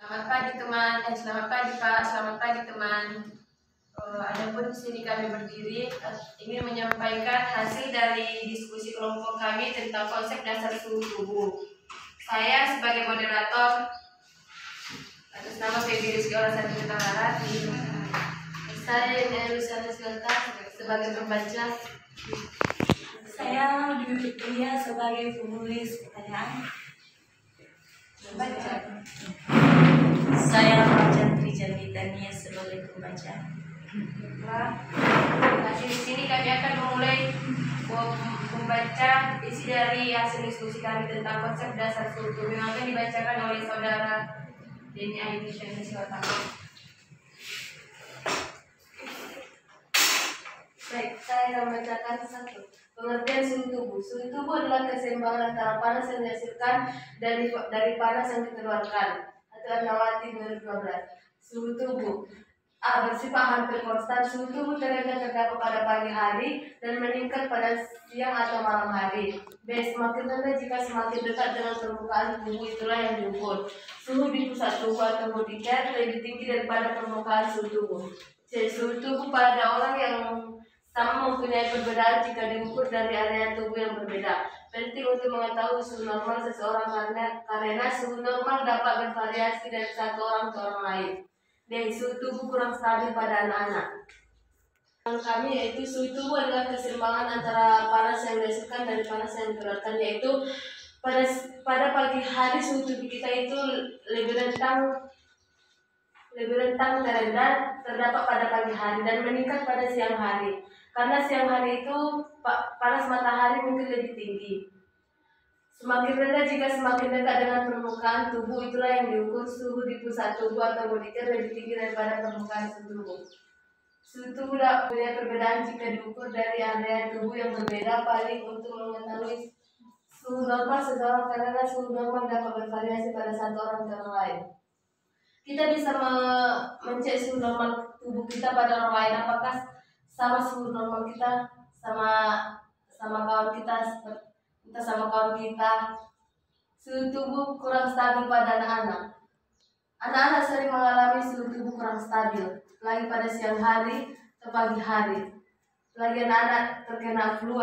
Selamat pagi teman, selamat pagi Pak, selamat pagi teman. Adapun di sini kami berdiri ingin menyampaikan hasil dari diskusi kelompok kami tentang konsep dasar suhu tubuh. Saya sebagai moderator atas nama Febi Rizky Orasati Harati. Saya Luciana Silta sebagai pembaca. Saya Dwi Pria sebagai penulis pertanyaan. Baca. Saya Rajan Trijanditania sebagai pembaca. Nah, di sini kami akan memulai membaca isi dari hasil diskusi kami tentang konsep dasar suhu tubuh yang akan dibacakan oleh saudara Denny Aini Syarifah. Baik, saya akan membacakan satu. Pengertian suhu tubuh. Suhu tubuh adalah keseimbangan antara panas yang dihasilkan dari panas yang dikeluarkan. Atau Nawati 2012. Suhu tubuh bersifat hampir konstan. Suhu tubuh terdapat pada pagi hari dan meningkat pada siang atau malam hari. B. Semakin rendah jika semakin dekat dengan permukaan tubuh, itulah yang diukur. Suhu di pusat tubuh atau body temperature lebih tinggi daripada permukaan suhu tubuh. C. Suhu tubuh pada orang yang sama mempunyai perbedaan jika diukur dari area tubuh yang berbeda. Penting untuk mengetahui suhu normal seseorang karena suhu normal dapat bervariasi dari satu orang ke orang lain. D. Suhu tubuh kurang stabil pada anak-anak. Kami yaitu suhu tubuh adalah keseimbangan antara panas yang dihasilkan dari panas yang dikeluarkan, yaitu pada pagi hari suhu tubuh kita itu lebih rentang terendah terdapat pada pagi hari dan meningkat pada siang hari. Karena siang hari itu panas matahari mungkin lebih tinggi. Semakin rendah jika semakin dekat dengan permukaan tubuh, itulah yang diukur. Suhu di pusat tubuh atau body temperature lebih tinggi daripada permukaan tubuh. Suhu tubuh punya perbedaan jika diukur dari area tubuh yang berbeda. Paling untuk mengetahui suhu normal seseorang karena suhu normal dapat bervariasi pada satu orang ke orang lain. Kita bisa mencek suhu normal tubuh kita pada orang lain. Apakah sama suhu normal kita sama kawan kita sama kawan kita. Suhu tubuh kurang stabil pada anak-anak. Anak-anak sering mengalami suhu tubuh kurang stabil, lagi pada siang hari atau pagi hari. Lagi anak-anak terkena flu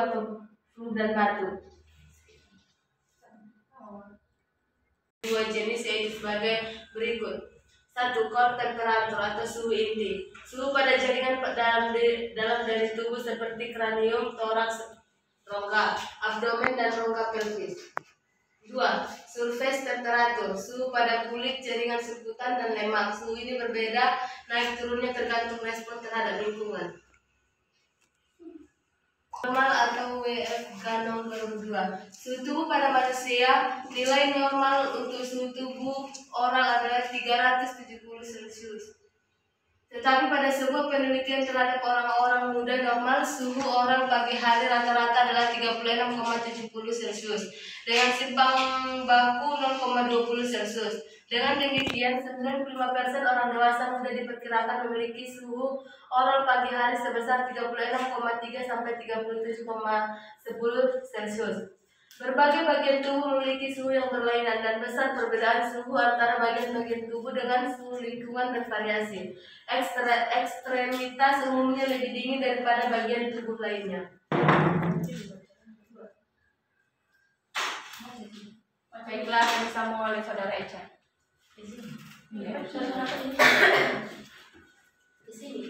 dan batuk. Dua jenis yaitu sebagai berikut. 1. Core temperatur atau suhu inti. Suhu pada jaringan dalam dari tubuh seperti kranium, toraks, rongga, abdomen dan rongga pelvis. 2. Surface temperatur. Suhu pada kulit, jaringan subkutan dan lemak. Suhu ini berbeda, naik turunnya tergantung respon terhadap lingkungan. Normal atau WFK nomor 2. Suhu tubuh pada manusia. Nilai normal untuk suhu tubuh orang adalah 370 Celcius. Tetapi pada sebuah penelitian terhadap orang-orang muda, normal suhu orang pagi hari rata-rata adalah 36,70 Celcius dengan simpang baku 0,20 Celcius. Dengan demikian, 95% orang dewasa muda diperkirakan memiliki suhu oral pagi hari sebesar 36,3 sampai 37,10 Celcius. Berbagai bagian tubuh memiliki suhu yang berlainan dan besar perbedaan suhu antara bagian-bagian tubuh dengan suhu lingkungan bervariasi. Ekstremitas umumnya lebih dingin daripada bagian tubuh lainnya. Baiklah, yang disambung oleh saudara Echa. Di sini.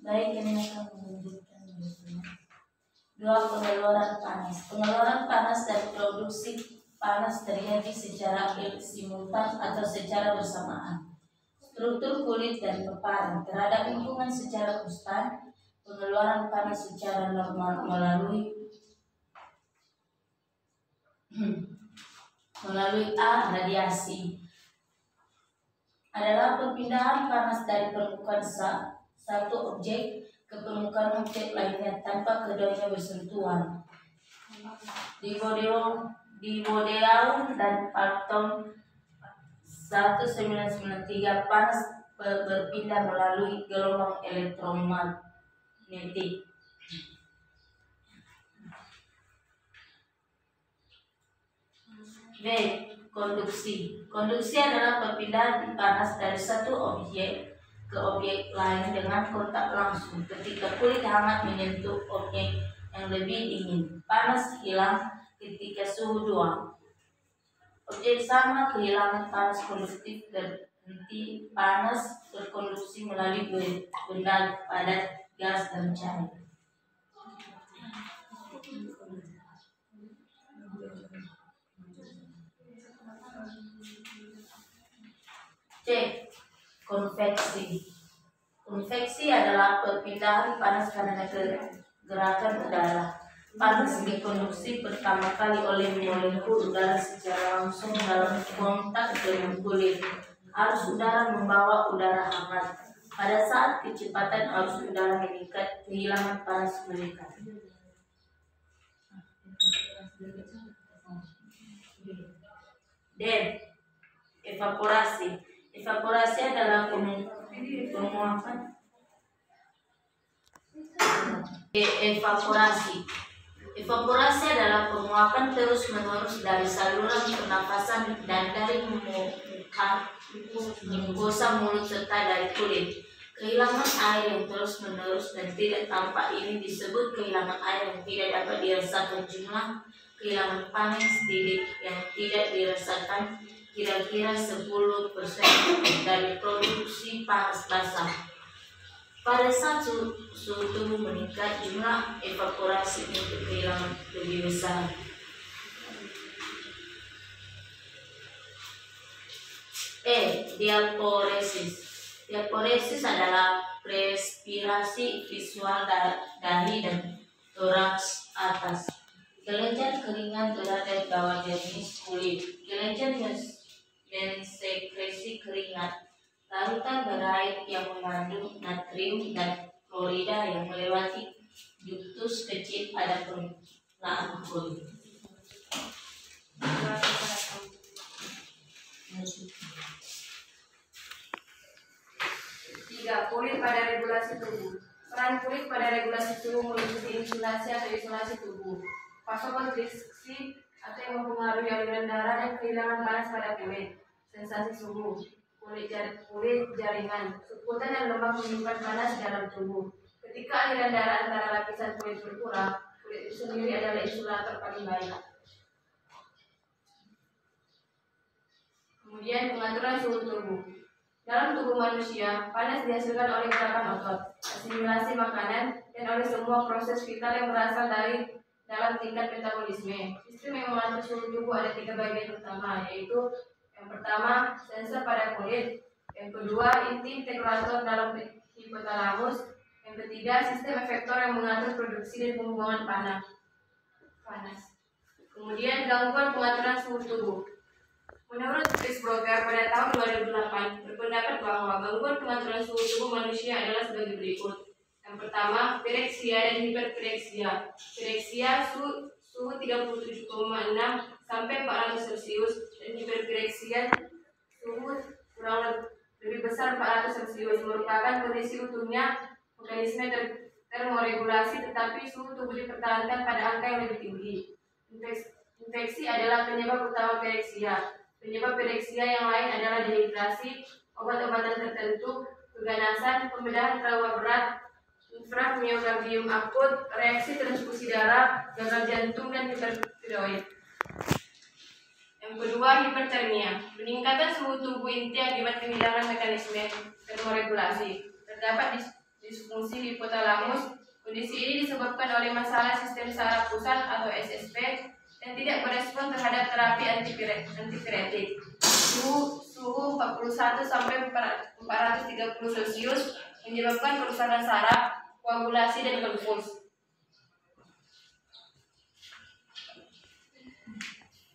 Baik, ini akan menunjukkan 2. Pengeluaran panas. Pengeluaran panas dan produksi panas terjadi secara simultan atau secara bersamaan. Struktur kulit dan paparan terhadap lingkungan secara konstan. Pengeluaran panas secara normal melalui A. Radiasi adalah perpindahan panas dari permukaan satu objek ke permukaan objek lainnya tanpa keduanya bersentuhan. Di Bodeau dan Falton 1993, panas berpindah melalui gelombang elektromagnetik. B. Konduksi. Konduksi adalah perpindahan panas dari satu objek ke objek lain dengan kontak langsung. Ketika kulit hangat menyentuh objek yang lebih dingin, panas hilang ketika suhu 2. Objek sama kehilangan panas konduktif berhenti panas berkonduksi melalui benda padat, gas, dan cair. C. Konveksi. Konveksi adalah perpindahan panas karena gerakan udara. Panas dikonduksi pertama kali oleh molekul udara secara langsung dalam kontak dengan kulit. Arus udara membawa udara hangat. Pada saat kecepatan arus udara meningkat, kehilangan panas meningkat. D. Evaporasi. Evaporasi adalah penguapan. Evaporasi adalah penguapan terus-menerus dari saluran pernafasan dan dari mukosa mulut serta dari kulit. Kehilangan air yang terus-menerus dan tidak tampak ini disebut kehilangan air yang tidak dapat dirasakan. Jumlah kehilangan panas yang tidak dirasakan kira-kira 10% dari produksi panas basah. Pada saat suhu tubuh meningkat, jumlah evaporasi untuk kehilangan lebih besar. E. Diaporesis. Diaporesis adalah respirasi visual dahi dan toraks atas. Kelenjar keringat berada di bawah jenis kulit. Kelenjar mensekresi keringat. Larutan berair yang mengandung natrium dan klorida yang melewati ductus kecil pada permukaan kulit. 3. Kulit pada regulasi tubuh. Peran kulit pada regulasi tubuh meliputi insulasi atau isolasi tubuh, vasokonstriksi atau yang mempengaruhi aliran darah dan kehilangan panas pada kulit, sensasi suhu, kulit jaringan, subkutan dan lemak menyimpan panas dalam tubuh. Ketika aliran darah antara lapisan kulit berkurang, kulit itu sendiri adalah insulator paling baik. Kemudian pengaturan suhu tubuh. Dalam tubuh manusia, panas dihasilkan oleh gerakan otot, asimilasi makanan, dan oleh semua proses vital yang berasal dari dalam tingkat metabolisme. Sistem yang mengatur suhu tubuh ada 3 bagian utama, yaitu yang pertama, sensor pada kulit, yang kedua, inti integrator dalam hipotalamus, yang ketiga, sistem efektor yang mengatur produksi dan pembuangan panas. Kemudian gangguan pengaturan suhu tubuh. Menurut Chris Broker pada tahun 2008 berpendapat bahwa gangguan pengaturan suhu tubuh manusia adalah sebagai berikut. Yang pertama, pireksia dan hiperpireksia. Pireksia suhu 37,6 sampai 400 Celcius dan hiperpireksia suhu kurang lebih besar 400 Celcius merupakan kondisi utuhnya mekanisme termoregulasi, tetapi suhu tubuh dipertahankan pada angka yang lebih tinggi. Infeksi adalah penyebab utama pireksia. Penyebab pireksia yang lain adalah dehidrasi, obat-obatan tertentu, keganasan, pembedahan trauma berat, inframyokardium akut, reaksi transfusi darah, gagal jantung, dan hipertiroid. Yang kedua, hipertermia. Peningkatan suhu tubuh inti akibat kehilangan mekanisme termoregulasi. Terdapat disfungsi hipotalamus. Kondisi ini disebabkan oleh masalah sistem saraf pusat atau SSP dan tidak berespon terhadap terapi antipiretik. Suhu 41 sampai 430 Celcius menyebabkan kerusakan saraf, koagulasi, dan konvuls.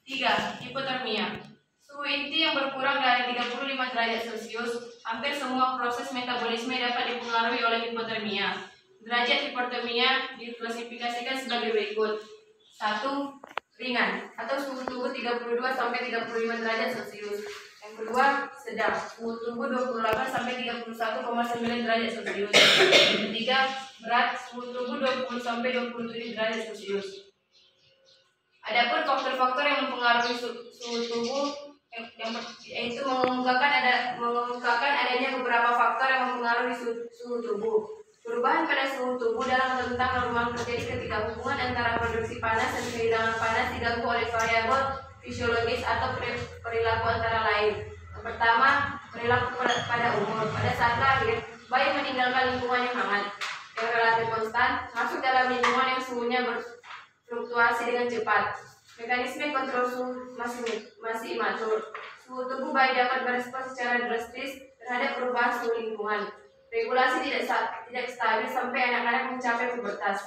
3. Hipotermia. Suhu inti yang berkurang dari 35 derajat Celcius, hampir semua proses metabolisme dapat dipengaruhi oleh hipotermia. Derajat hipotermia diklasifikasikan sebagai berikut. 1. Ringan atau suhu tubuh 32 sampai 35 derajat Celcius. Yang kedua, sedang, suhu tubuh 28 sampai 31,9 derajat Celcius. Yang ketiga, berat, suhu tubuh 20 sampai 27 derajat Celcius. Adapun faktor-faktor yang mempengaruhi suhu tubuh yaitu mengemukakan adanya beberapa faktor yang mempengaruhi suhu tubuh. Perubahan pada suhu tubuh dalam rentang normal terjadi ketika hubungan antara produksi panas dan kehilangan panas diganggu oleh variabel fisiologis atau perilaku antara lain. Yang pertama, perilaku pada umur. Pada saat lahir, bayi meninggalkan lingkungan yang hangat, yang relatif konstan, masuk dalam lingkungan yang suhunya berfluktuasi dengan cepat. Mekanisme kontrol suhu masih imatur. Suhu tubuh bayi dapat berespons secara drastis terhadap perubahan suhu lingkungan. Regulasi tidak stabil sampai anak-anak mencapai pubertas.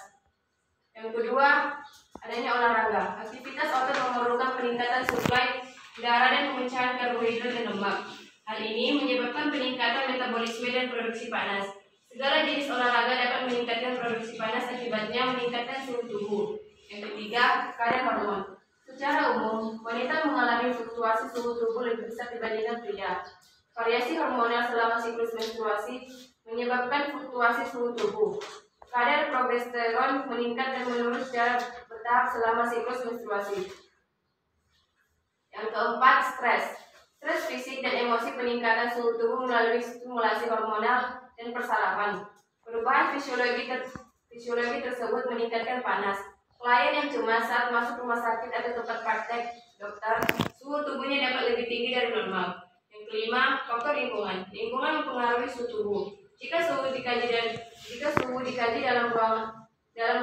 Yang kedua, adanya olahraga. Aktivitas otot memerlukan peningkatan suplai darah dan pemecahan karbohidrat dan lemak. Hal ini menyebabkan peningkatan metabolisme dan produksi panas. Segala jenis olahraga dapat meningkatkan produksi panas, akibatnya meningkatkan suhu tubuh. Yang ketiga, kadar hormon. Secara umum, wanita mengalami fluktuasi suhu tubuh lebih besar dibandingkan pria. Variasi hormonal selama siklus menstruasi menyebabkan fluktuasi suhu tubuh. Kadar progesteron meningkat dan menurun secara bertahap selama siklus menstruasi. Yang keempat, stres. Stres fisik dan emosi peningkatan suhu tubuh melalui stimulasi hormonal dan persarafan. Perubahan fisiologi tersebut meningkatkan panas. Klien yang cemas saat masuk rumah sakit atau tempat praktek dokter, suhu tubuhnya dapat lebih tinggi dari normal. Yang kelima, faktor lingkungan. Lingkungan mempengaruhi suhu tubuh. Jika suhu dikaji dalam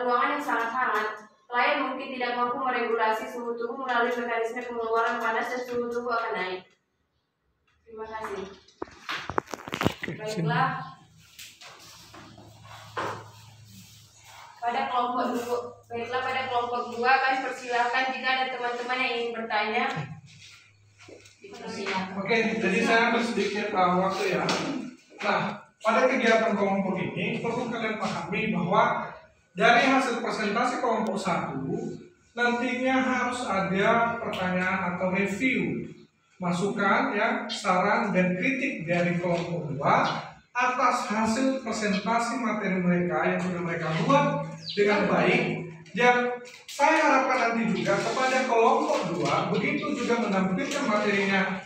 ruangan yang sangat hangat, klien mungkin tidak mampu meregulasi suhu tubuh melalui mekanisme pengeluaran panas dan suhu tubuh akan naik. Terima kasih. Baiklah. Pada kelompok 2 kami persilahkan jika ada teman-teman yang ingin bertanya. Oke, jadi saya ambil sedikit waktu ya. Nah, pada kegiatan kelompok ini perlu kalian pahami bahwa dari hasil presentasi kelompok 1 nantinya harus ada pertanyaan atau review, masukan ya, saran dan kritik dari kelompok 2 atas hasil presentasi materi mereka yang sudah mereka buat dengan baik. Dan saya harapkan nanti juga kepada kelompok 2 begitu juga menampilkan materinya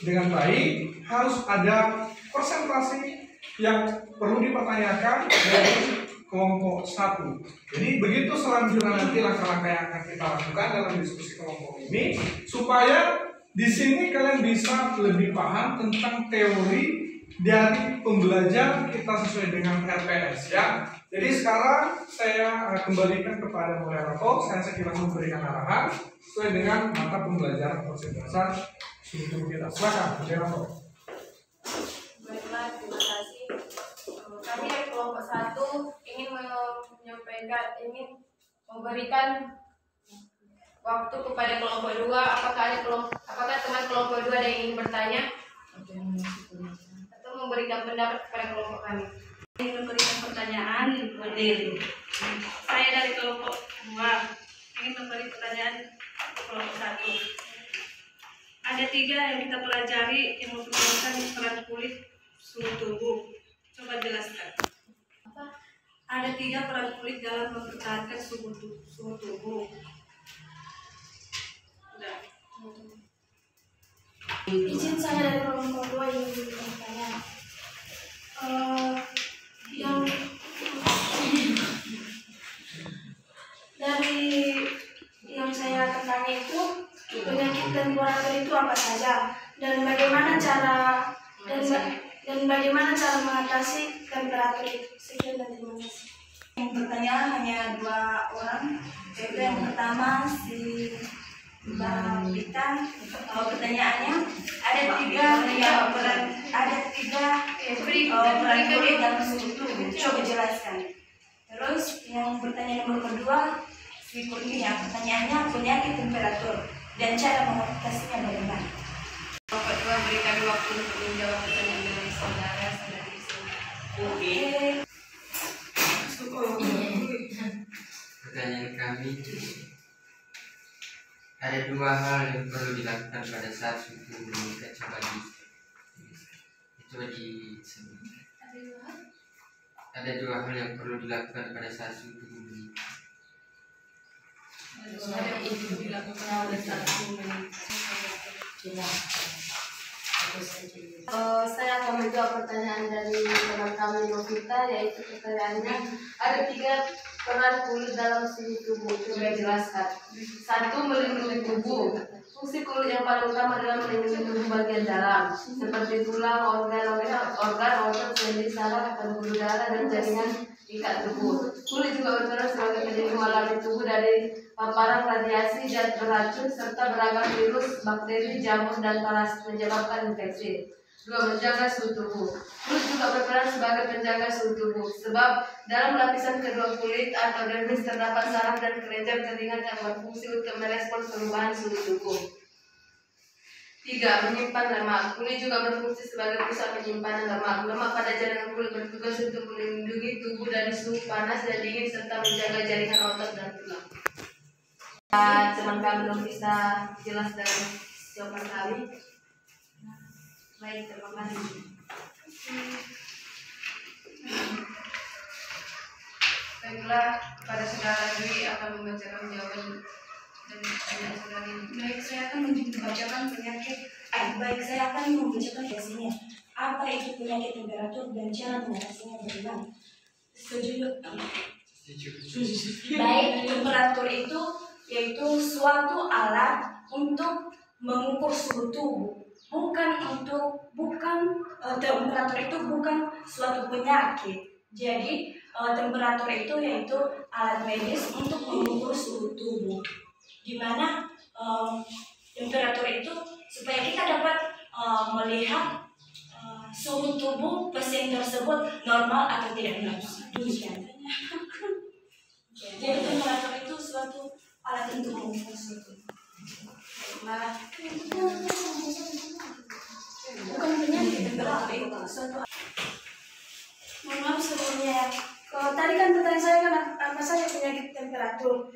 dengan baik, harus ada presentasi yang perlu dipertanyakan dari kelompok 1. Jadi begitu selanjutnya nanti langkah-langkah yang akan kita lakukan dalam diskusi kelompok ini, supaya di sini kalian bisa lebih paham tentang teori dari pembelajaran kita sesuai dengan RPS ya. Jadi sekarang saya kembalikan kepada moderator, saya sekilas memberikan arahan sesuai dengan mata pembelajaran konsentrasi suhu tubuh kita. Silakan moderator. Baiklah, terima kasih. Kami dari kelompok 1 ingin memberikan waktu kepada kelompok 2. Apakah teman kelompok 2 ada yang ingin bertanya atau memberikan pendapat kepada kelompok kami? Ingin memberikan pertanyaan model. Saya dari kelompok 2 ingin memberi pertanyaan ke kelompok 1. Ada 3 yang kita pelajari yang memperhatikan peran kulit suhu tubuh. Coba jelaskan. Ada 3 peran kulit dalam mempertahankan suhu tubuh. Udah. Izin saya dari kelompok 2 yang bertanya. Yang dari yang saya tanya itu penyakit temperatur itu apa saja dan bagaimana cara mengatasi temperatur itu. Sekian dan terima kasih. Yang bertanya hanya 2 orang, yaitu yang pertama si Mbak Pita. Pertanyaannya ada 3 peran kulit dalam suhu tubuh. Coba jelaskan. Terus yang bertanya nomor kedua si Kurnia. Pertanyaannya penyakit temperatur dan cara mengatasinya bagaimana. Kelompok 2 beri kami waktu untuk menjawab pertanyaan dari saudara di sini. Oke. Pertanyaan kami, ada 2 hal yang perlu dilakukan pada saat suhu tubuh meningkat. Ada 2 hal yang perlu dilakukan pada saat suhu tubuh meningkat. Semuanya itu dilakukan oleh saat Saya akan menjawab pertanyaan dari teman kami Novita, yaitu pertanyaannya ada 3 peran kulit dalam suhu tubuh. Coba jelaskan. 1. Melindungi tubuh. Fungsi kulit yang paling utama adalah melindungi tubuh bagian dalam, seperti tulang, organ, sendi, saraf, pembuluh darah, dan jaringan ikat tubuh. Kulit juga berperan sebagai pelindung alami tubuh dari paparan radiasi dan beracun serta beragam virus, bakteri, jamur, dan parasit menyebabkan infeksi. 2. Menjaga suhu tubuh. Kulit juga berperan sebagai penjaga suhu tubuh, sebab dalam lapisan kedua kulit atau dermis terdapat saraf dan kelenjar keringat yang berfungsi untuk merespons perubahan suhu tubuh. 3. Menyimpan lemak. Kulit juga berfungsi sebagai pusat penyimpanan lemak. Lemak pada jaringan kulit bertugas untuk melindungi tubuh dari suhu panas dan dingin serta menjaga jaringan otot dan tulang. Teman kami belum bisa jelas dari jawaban kami. Baik, terima kasih. Baiklah, pada saudara Dwi akan membacakan jawaban dari pertanyaan saudara ini. Baik, saya akan membacakan penyakit. Baik, saya akan membacakan biasanya. Apa itu penyakit temperatur dan cara mengatasinya bagaimana? Setuju? Baik, temperatur itu yaitu suatu alat untuk mengukur suhu tubuh. Temperatur itu bukan suatu penyakit. Jadi temperatur itu yaitu alat medis untuk mengukur suhu tubuh. Di mana temperatur itu supaya kita dapat melihat suhu tubuh pasien tersebut normal atau tidak normal. Demikian. Jadi temperatur itu suatu alat untuk mengukur suhu tubuh. Bukan penyakit temperatur itu suatu. Mohon maaf sebelumnya. Tadi kan pertanyaan saya kan apa saja penyakit temperatur.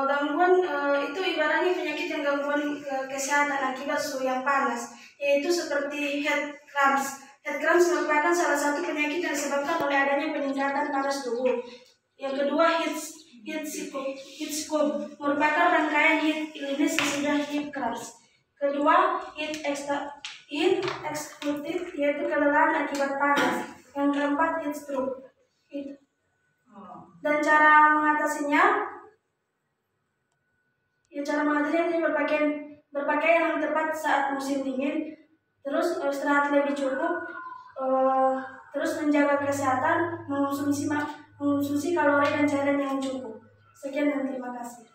Gangguan itu ibaratnya penyakit yang gangguan kesehatan akibat suhu yang panas, yaitu seperti heat cramps. Heat cramps merupakan salah satu penyakit yang disebabkan oleh adanya peningkatan panas tubuh. Yang kedua, heat stroke merupakan rangkaian heat illness sesudah heat cramps. Kedua, heat exhaustion yaitu kelelahan akibat panas. Yang keempat, heat stroke. Dan cara mengatasinya, berpakaian yang tepat saat musim dingin, terus istirahat lebih cukup, terus menjaga kesehatan, mengonsumsi kalori dan cairan yang cukup. Sekian dan terima kasih.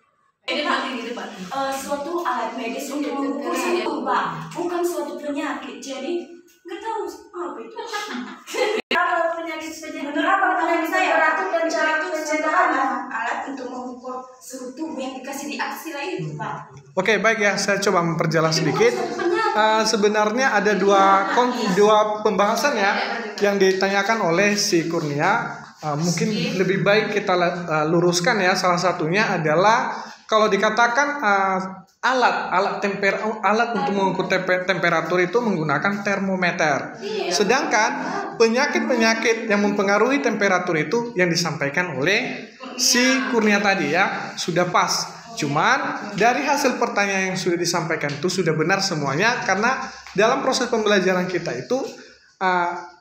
Suatu alat medis untuk mengukur suhu tubuh, bukan suatu penyakit. Jadi nggak tahu apa itu. Apa penyakit saja? Menurut apa penyakit saya? Temperatur dan cara pencegahannya. Alat untuk mengukur suhu tubuh yang dikasih di aksila itu, Pak. Oke, baik ya, saya coba memperjelas sedikit. Sebenarnya ada dua pembahasan ya yang ditanyakan oleh si Kurnia. Mungkin lebih baik kita luruskan ya. Salah satunya adalah kalau dikatakan alat untuk mengukur temperatur itu menggunakan termometer. Sedangkan penyakit-penyakit yang mempengaruhi temperatur itu yang disampaikan oleh si Kurnia tadi ya, sudah pas. Cuman dari hasil pertanyaan yang sudah disampaikan itu sudah benar semuanya, karena dalam proses pembelajaran kita itu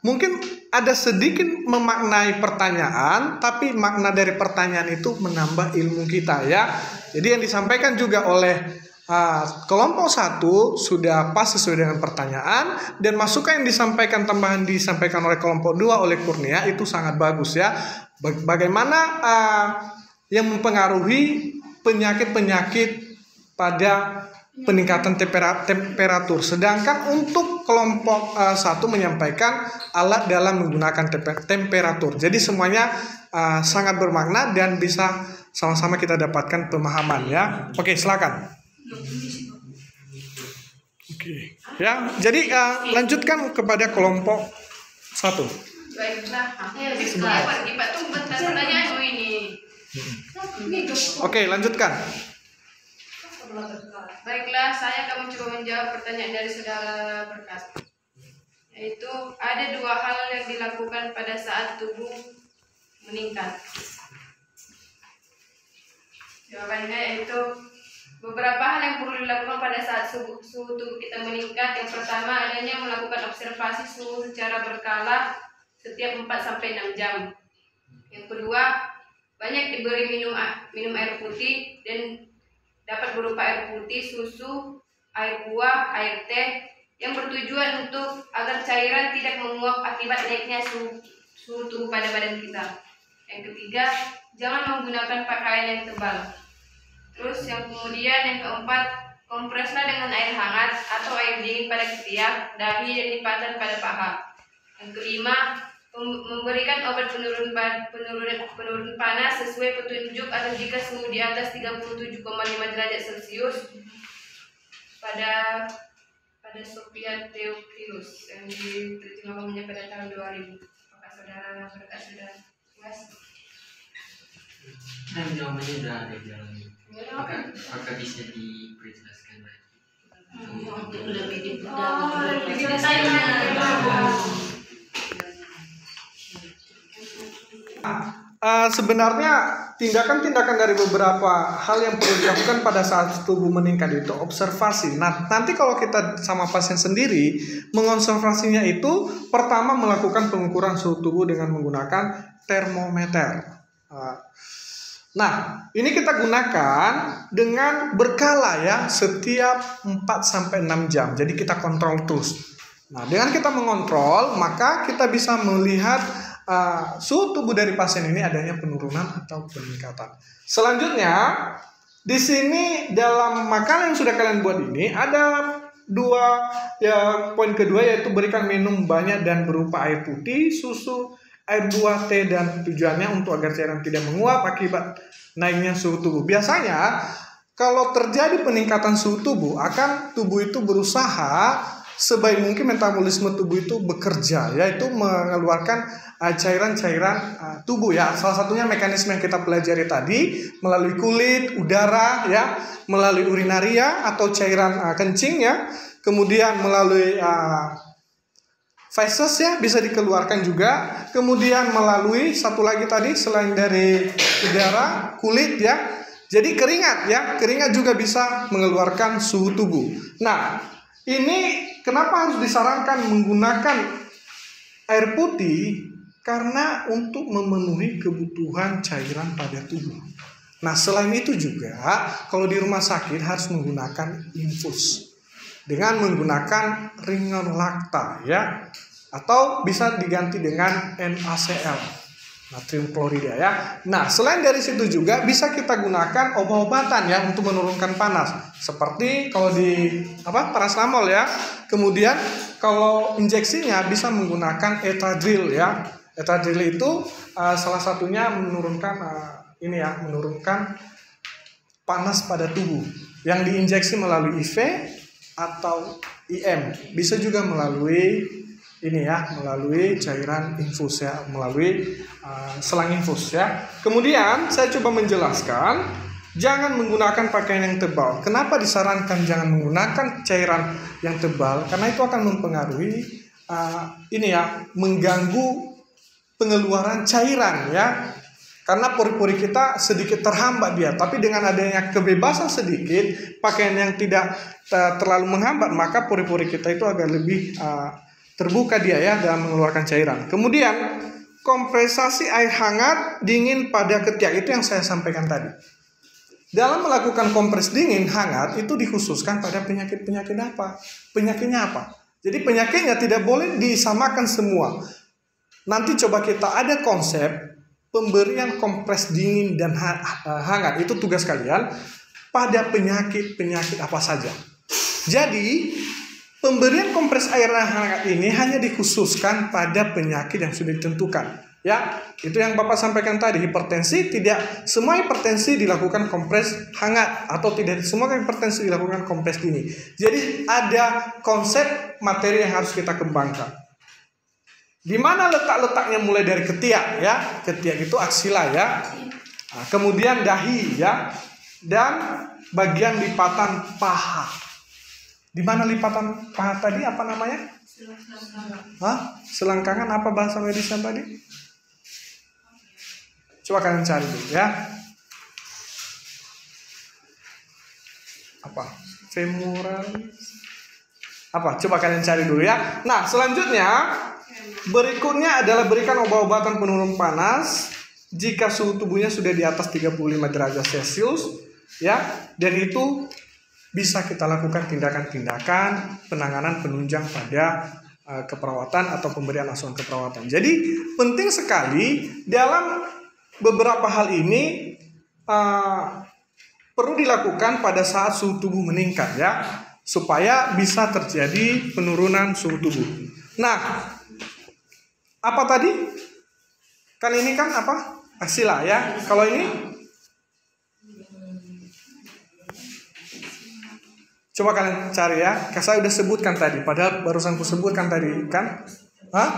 mungkin ada sedikit memaknai pertanyaan, tapi makna dari pertanyaan itu menambah ilmu kita ya. Jadi yang disampaikan juga oleh kelompok 1 sudah pas sesuai dengan pertanyaan, dan masukan yang disampaikan oleh kelompok 2 oleh Kurnia itu sangat bagus ya. Bagaimana yang mempengaruhi penyakit-penyakit pada peningkatan temperatur. Sedangkan untuk kelompok 1 menyampaikan alat dalam menggunakan temperatur. Jadi semuanya sangat bermakna dan bisa sama-sama kita dapatkan pemahaman ya. Oke, silakan. Oke. Ya, jadi lanjutkan kepada kelompok 1. Baiklah, pergi Pak, tunggu pertanyaan ini. Oke, lanjutkan. Baiklah, saya akan mencoba menjawab pertanyaan dari saudara Berkas. Yaitu ada 2 hal yang dilakukan pada saat tubuh meningkat. Jawabannya yaitu beberapa hal yang perlu dilakukan pada saat suhu tubuh kita meningkat. Yang pertama, adanya melakukan observasi suhu secara berkala setiap 4-6 jam. Yang kedua, banyak diberi minum air putih dan dapat berupa air putih, susu, air buah, air teh yang bertujuan untuk agar cairan tidak menguap akibat naiknya suhu tubuh pada badan kita. Yang ketiga, jangan menggunakan pakaian yang tebal. Terus yang kemudian yang keempat, kompreslah dengan air hangat atau air dingin pada ketiak, dahi, dan lipatan pada paha. Yang kelima, memberikan obat penurun panas sesuai petunjuk atau jika suhu di atas 37,5 derajat Celcius pada Sophia Theophilus yang diterjemahkannya pada tahun 2000. Apakah saudara berkat sudah puas? Nah, jawabannya sudah ada di dalamnya. Apakah bisa diperjelaskan lagi? Untuk lebih Sebenarnya tindakan-tindakan dari beberapa hal yang perlu dilakukan pada saat tubuh meningkat itu observasi. Nah, nanti kalau kita sama pasien sendiri mengobservasinya itu pertama melakukan pengukuran suhu tubuh dengan menggunakan termometer. Nah, ini kita gunakan dengan berkala ya, setiap 4-6 jam. Jadi kita kontrol terus. Nah, dengan kita mengontrol, maka kita bisa melihat suhu tubuh dari pasien ini adanya penurunan atau peningkatan. Selanjutnya, di sini dalam makalah yang sudah kalian buat ini ada poin kedua yaitu berikan minum banyak dan berupa air putih, susu, air buah, teh, dan tujuannya untuk agar cairan tidak menguap akibat naiknya suhu tubuh. Biasanya kalau terjadi peningkatan suhu tubuh, akan tubuh itu berusaha sebaik mungkin metabolisme tubuh itu bekerja, yaitu mengeluarkan cairan-cairan tubuh ya. Salah satunya mekanisme yang kita pelajari tadi melalui kulit, udara ya, melalui urinaria atau cairan kencing ya, kemudian melalui feces ya bisa dikeluarkan juga, kemudian melalui satu lagi tadi selain dari udara, kulit ya. Jadi keringat ya, keringat juga bisa mengeluarkan suhu tubuh. Nah, ini kenapa harus disarankan menggunakan air putih? Karena untuk memenuhi kebutuhan cairan pada tubuh. Nah, selain itu juga kalau di rumah sakit harus menggunakan infus dengan menggunakan Ringer Lacta ya, atau bisa diganti dengan NaCl, natrium klorida ya. Nah, selain dari situ juga bisa kita gunakan obat-obatan ya untuk menurunkan panas, seperti kalau di paracetamol ya. Kemudian kalau injeksinya bisa menggunakan Etadril ya. Etadril itu salah satunya menurunkan menurunkan panas pada tubuh yang diinjeksi melalui IV atau IM. Bisa juga melalui melalui cairan infus ya, melalui selang infus ya. Kemudian saya coba menjelaskan, jangan menggunakan pakaian yang tebal. Kenapa disarankan jangan menggunakan cairan yang tebal? Karena itu akan mempengaruhi mengganggu pengeluaran cairan ya. Karena pori-pori kita sedikit terhambat dia, tapi dengan adanya kebebasan sedikit, pakaian yang tidak terlalu menghambat, maka pori-pori kita itu agak lebih terbuka dia ya dalam mengeluarkan cairan. Kemudian kompresasi air hangat dingin pada ketiak, itu yang saya sampaikan tadi. Dalam melakukan kompres dingin hangat itu dikhususkan pada penyakit-penyakit apa? Penyakitnya apa? Jadi penyakitnya tidak boleh disamakan semua. Nanti coba kita ada konsep pemberian kompres dingin dan hangat, itu tugas kalian pada penyakit-penyakit apa saja. Jadi pemberian kompres air hangat ini hanya dikhususkan pada penyakit yang sudah ditentukan. Ya, itu yang Bapak sampaikan tadi, hipertensi, tidak semua hipertensi dilakukan kompres hangat atau tidak semua hipertensi dilakukan kompres dingin. Jadi ada konsep materi yang harus kita kembangkan. Di mana letak-letaknya mulai dari ketiak ya, ketiak itu aksila ya. Nah, kemudian dahi ya, dan bagian lipatan paha. Di mana lipatan paha tadi apa namanya? Selangkangan apa bahasa medisnya tadi? Coba kalian cari dulu ya. apa? Femoralis. Apa? Coba kalian cari dulu ya. Nah, selanjutnya berikutnya adalah berikan obat-obatan penurun panas jika suhu tubuhnya sudah di atas 35 derajat Celcius ya. Dan itu bisa kita lakukan tindakan-tindakan penanganan penunjang pada keperawatan atau pemberian asuhan keperawatan. Jadi penting sekali dalam beberapa hal ini perlu dilakukan pada saat suhu tubuh meningkat ya, supaya bisa terjadi penurunan suhu tubuh. Nah, apa tadi? Kan ini kan apa? Asila ya. Kalau ini coba kalian cari ya. Saya udah sebutkan tadi, padahal barusan aku sebutkan tadi kan? Hah?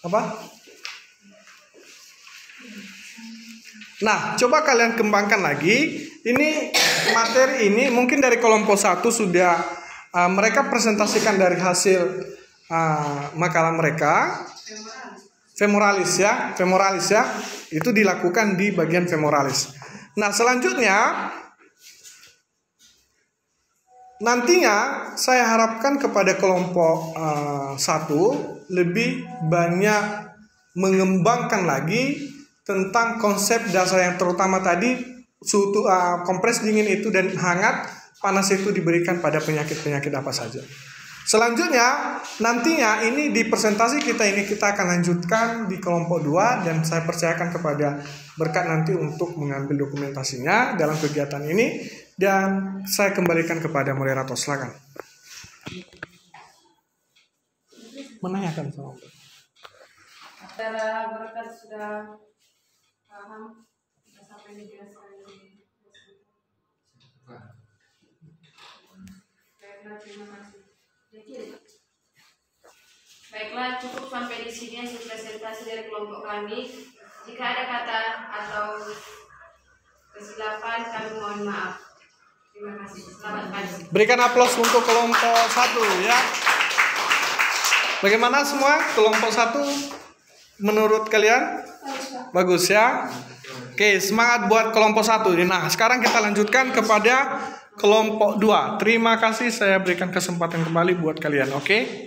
Apa? Nah, coba kalian kembangkan lagi. Ini materi ini mungkin dari kelompok 1 sudah mereka presentasikan dari hasil makalah mereka. Femoralis ya. Itu dilakukan di bagian femoralis. Nah, selanjutnya nantinya saya harapkan kepada kelompok 1 lebih banyak mengembangkan lagi tentang konsep dasar yang terutama tadi kompres dingin itu dan hangat panas itu diberikan pada penyakit-penyakit apa saja. Selanjutnya nantinya ini di presentasi kita akan lanjutkan di kelompok 2 dan saya percayakan kepada Berkat nanti untuk mengambil dokumentasinya dalam kegiatan ini dan saya kembalikan kepada moderator. Silakan. Menanyakan sama Saudara Berkat sudah paham sampai dijelaskan ini. Baiklah, terima kasih. Baiklah, cukup sampai di sini hasil presentasi dari kelompok kami. Jika ada kata atau kesilapan, kami mohon maaf. Terima kasih. Selamat pagi. Berikan aplaus untuk kelompok 1 ya. Bagaimana semua kelompok 1 menurut kalian? Bagus ya. Oke, semangat buat kelompok 1. Nah, sekarang kita lanjutkan kepada kelompok 2. Terima kasih, saya berikan kesempatan kembali buat kalian, oke?